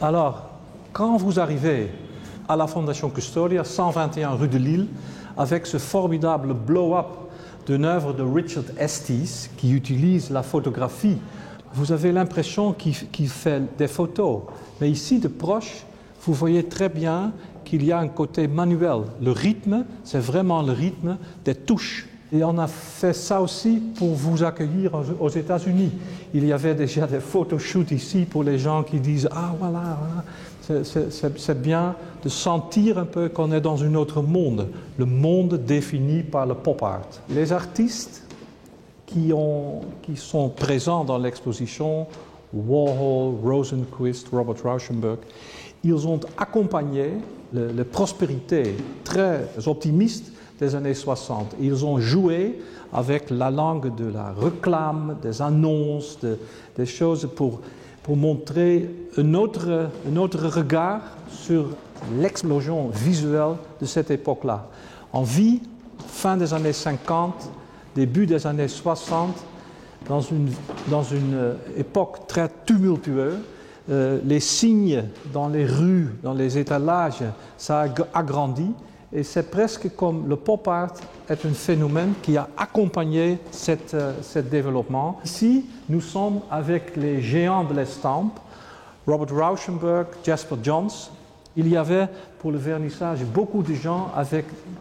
Alors, quand vous arrivez à la Fondation Custodia, 121 rue de Lille, avec ce formidable blow-up d'une œuvre de Richard Estes qui utilise la photographie, vous avez l'impression qu'il fait des photos. Mais ici, de proche, vous voyez très bien qu'il y a un côté manuel. Le rythme, c'est vraiment le rythme des touches. Et on a fait ça aussi pour vous accueillir aux États-Unis. Il y avait déjà des photoshoots ici pour les gens qui disent « Ah voilà, c'est bien de sentir un peu qu'on est dans un autre monde, le monde défini par le pop art. » Les artistes qui sont présents dans l'exposition, Warhol, Rosenquist, Robert Rauschenberg, ils ont accompagné la prospérité très optimiste des années 60. Ils ont joué avec la langue de la réclame, des annonces, des choses pour montrer un autre regard sur l'explosion visuelle de cette époque-là. On vit, fin des années 50, début des années 60, dans une époque très tumultueuse. Les signes dans les rues, dans les étalages, ça a agrandi. Et c'est presque comme le pop art est un phénomène qui a accompagné ce développement. Ici, nous sommes avec les géants de l'estampe, Robert Rauschenberg, Jasper Johns. Il y avait pour le vernissage beaucoup de gens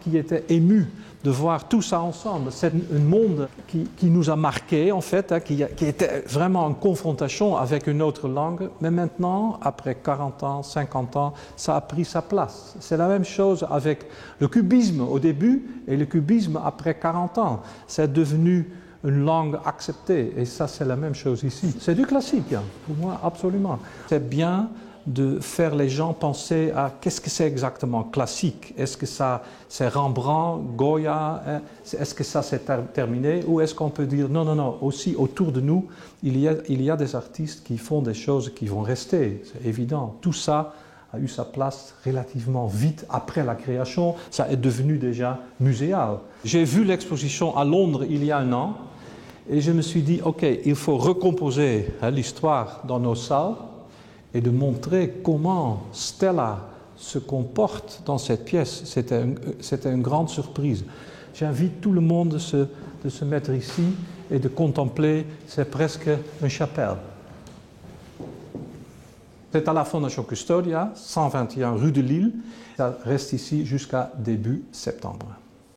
qui étaient émus de voir tout ça ensemble. C'est un monde qui nous a marqués, en fait, qui était vraiment en confrontation avec une autre langue. Mais maintenant, après 40 ans, 50 ans, ça a pris sa place. C'est la même chose avec le cubisme au début et le cubisme après 40 ans. C'est devenu une langue acceptée. Et ça, c'est la même chose ici. C'est du classique, pour moi, absolument. C'est bien de faire les gens penser à qu'est-ce que c'est exactement classique. Est-ce que ça c'est Rembrandt, Goya, est-ce que ça c'est terminé, ou est-ce qu'on peut dire non, aussi autour de nous il y a des artistes qui font des choses qui vont rester, c'est évident. Tout ça a eu sa place relativement vite après la création, ça est devenu déjà muséal. J'ai vu l'exposition à Londres il y a un an et je me suis dit ok, il faut recomposer l'histoire dans nos salles et de montrer comment Stella se comporte dans cette pièce. C'était une grande surprise. J'invite tout le monde de se mettre ici et de contempler, c'est presque une chapelle. C'est à la Fondation Custodia, 121 rue de Lille. Ça reste ici jusqu'à début septembre.